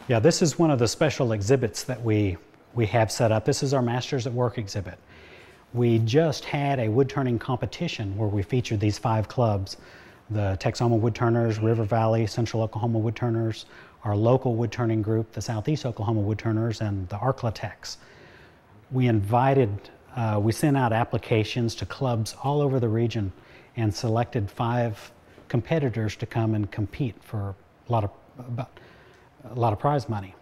Yeah, this is one of the special exhibits that we have set up. This is our Masters at Work exhibit. We just had a wood turning competition where we featured these 5 clubs: the Texoma Wood Turners, River Valley, Central Oklahoma Wood Turners, our local wood turning group, the Southeast Oklahoma Wood Turners, and the Arklatex. We sent out applications to clubs all over the region and selected 5 competitors to come and compete for a lot of prize money.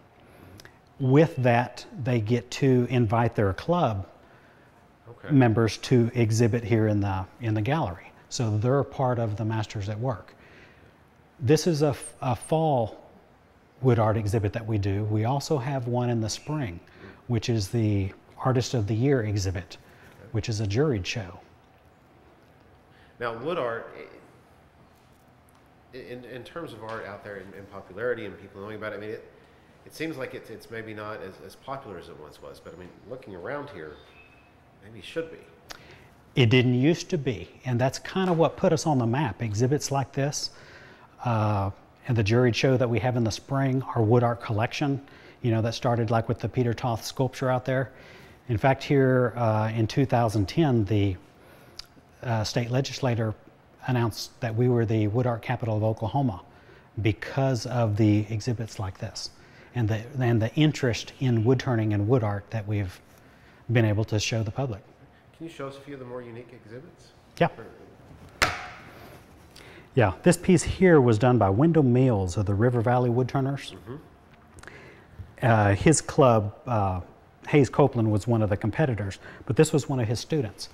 With that, they get to invite their club members to exhibit here in the gallery. So they're part of the Masters at Work. This is a fall wood art exhibit that we do. We also have one in the spring, which is the Artist of the Year exhibit, which is a juried show. Now, wood art, in terms of art out there in popularity and people knowing about it, I mean, it seems like it's maybe not as popular as it once was, but I mean, looking around here, maybe it should be. It didn't used to be, and that's kind of what put us on the map. Exhibits like this, and the juried show that we have in the spring, our wood art collection, you know, that started like with the Peter Toth sculpture out there. In fact, here in 2010, the state legislator announced that we were the wood art capital of Oklahoma because of the exhibits like this and the interest in wood turning and wood art that we've been able to show the public. Can you show us a few of the more unique exhibits? Yeah. Yeah, this piece here was done by Wendell Mills of the River Valley Wood Turners. His club, Hayes Copeland, was one of the competitors, but this was one of his students.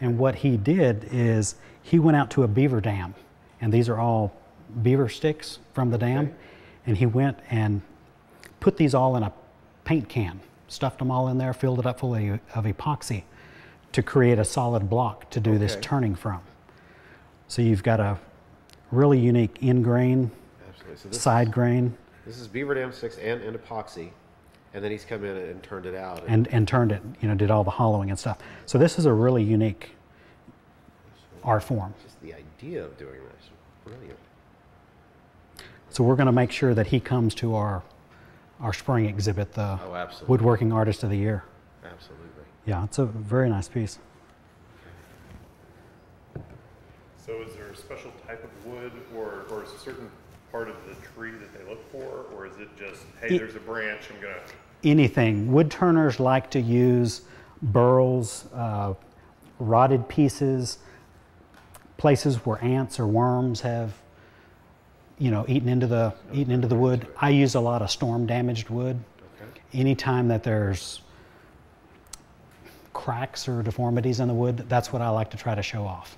And what he did is he went out to a beaver dam, and these are all beaver sticks from the dam, and he went and put these all in a paint can, stuffed them all in there, filled it up full of epoxy to create a solid block to do this turning from. So you've got a really unique in grain, so side grain. This is beaver dam sticks and epoxy, and then he's come in and turned it out. And turned it, you know, did all the hollowing and stuff. So this is a really unique art form. Just the idea of doing this, brilliant. So we're going to make sure that he comes to our spring exhibit, the Woodworking Artist of the Year. Absolutely. Yeah, it's a very nice piece. So is there a special type of wood or is a certain part of the tree that they look for, or is it just, hey, there's a branch, I'm going to... Anything. Wood turners like to use burls, rotted pieces, places where ants or worms have, you know, eaten into the wood. I use a lot of storm damaged wood. Anytime that there's cracks or deformities in the wood, that's what I like to try to show off.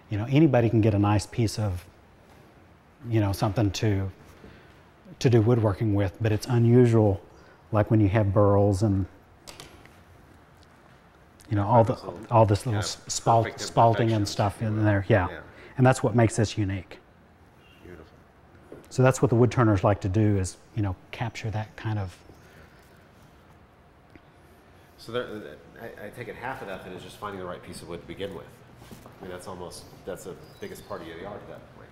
You know, anybody can get a nice piece of, you know, something to do woodworking with, but it's unusual, like when you have burls and, you know, all this little spalting and stuff in there. Yeah. And that's what makes this unique. Beautiful. So that's what the wood turners like to do, is, you know, capture that kind of. So I take it half of that then is just finding the right piece of wood to begin with. I mean, that's the biggest part of the art at that point.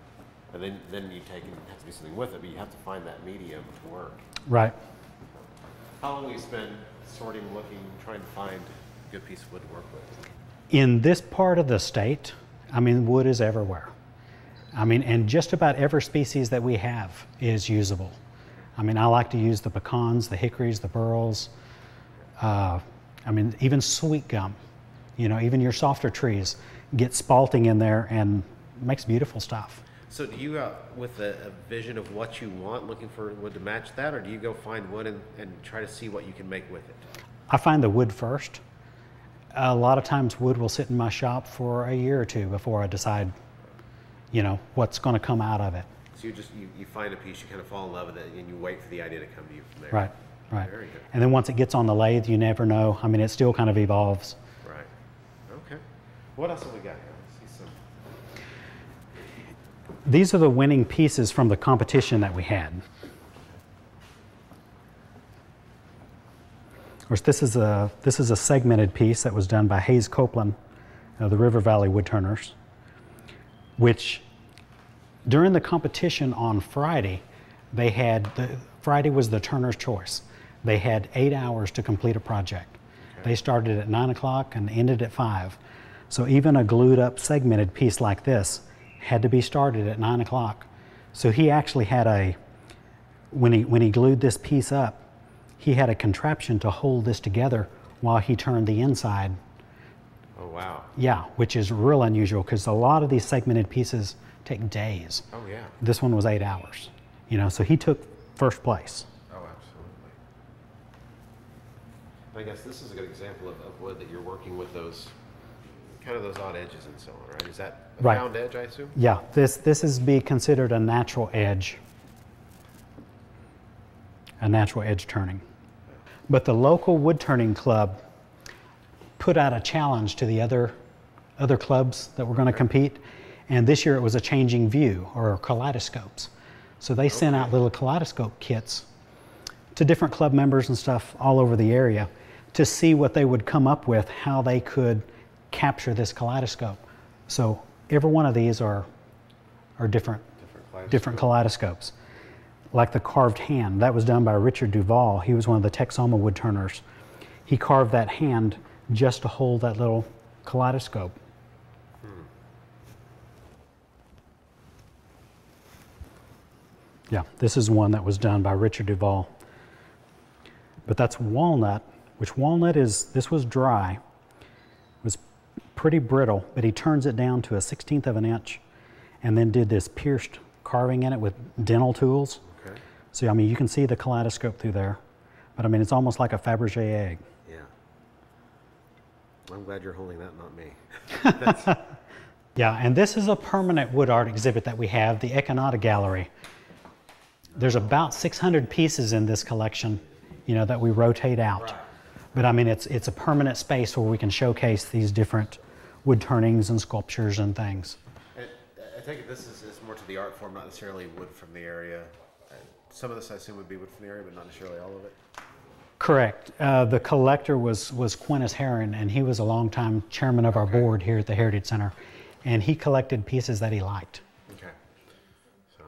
And then you take and have to do something with it, but you have to find that medium to work. Right. How long will you spend sorting, looking, trying to find a good piece of wood to work with? In this part of the state, I mean, wood is everywhere. I mean, and just about every species that we have is usable. I mean, I like to use the pecans, the hickories, the burls. I mean, even sweet gum, you know, even your softer trees get spalting in there and makes beautiful stuff. So do you, with a vision of what you want, looking for wood to match that, or do you go find wood and try to see what you can make with it? I find the wood first. A lot of times wood will sit in my shop for a year or two before I decide, you know, what's going to come out of it. So you find a piece, you kind of fall in love with it, and you wait for the idea to come to you from there. Right. Right. Very good. And then once it gets on the lathe, you never know. I mean, it still kind of evolves. Right. Okay. What else have we got here? Let's see some. These are the winning pieces from the competition that we had. Of course, this is a segmented piece that was done by Hayes Copeland of the River Valley Wood Turners, which during the competition on Friday, they had Friday was the turner's choice. They had 8 hours to complete a project. Okay. They started at 9 o'clock and ended at 5. So even a glued up segmented piece like this had to be started at 9 o'clock. So he actually had when he glued this piece up, he had a contraption to hold this together while he turned the inside. Oh, wow. Yeah, which is real unusual because a lot of these segmented pieces take days. Oh, yeah. This one was 8 hours, you know, so he took first place. Oh, absolutely. I guess this is a good example of wood that you're working with those, kind of those odd edges and so on, right? Is that a Right. found edge, I assume? Yeah, this is be considered a natural edge turning. But the local wood turning club put out a challenge to the other clubs that were going to compete, and this year it was a changing view or kaleidoscopes. So they sent out little kaleidoscope kits to different club members and stuff all over the area to see what they would come up with, how they could capture this kaleidoscope. So every one of these are different kaleidoscopes. Like the carved hand, that was done by Richard Duvall. He was one of the Texoma wood turners. He carved that hand just to hold that little kaleidoscope. Yeah, this is one that was done by Richard Duvall. But that's walnut, which walnut is, this was dry. It was pretty brittle, but he turns it down to a 1/16 of an inch and then did this pierced carving in it with dental tools. Okay. So, I mean, you can see the kaleidoscope through there, but I mean, it's almost like a Fabergé egg. Yeah. I'm glad you're holding that, not me. Yeah, and this is a permanent wood art exhibit that we have, the Econata Gallery. There's about 600 pieces in this collection, you know, that we rotate out. Right. But I mean, it's a permanent space where we can showcase these different wood turnings and sculptures and things. And I take it this is more to the art form, not necessarily wood from the area. Some of this I assume would be wood from the area, but not necessarily all of it. Correct. The collector was Quintus Heron, and he was a longtime chairman of our board here at the Heritage Center, and he collected pieces that he liked. Okay. So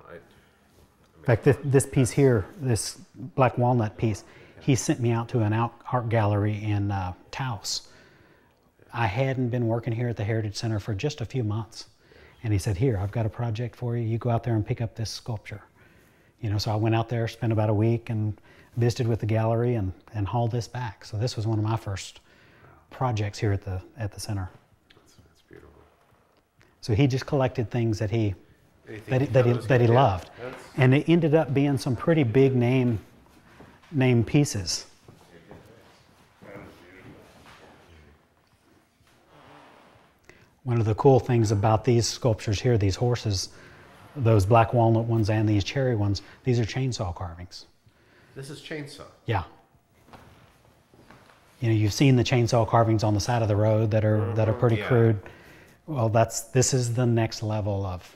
In fact, this piece here, this black walnut piece, he sent me out to an art gallery in Taos. I hadn't been working here at the Heritage Center for just a few months. And he said, here, I've got a project for you. You go out there and pick up this sculpture. You know, so I went out there, spent about a week and visited with the gallery and hauled this back. So this was one of my first projects here at the center. that's beautiful. So he just collected things that he Yeah, loved. And it ended up being some pretty big name pieces. One of the cool things about these sculptures here, these horses, those black walnut ones and these cherry ones, these are chainsaw carvings. This is chainsaw. Yeah. You know, you've seen the chainsaw carvings on the side of the road that are pretty Yeah. crude. Well, this is the next level of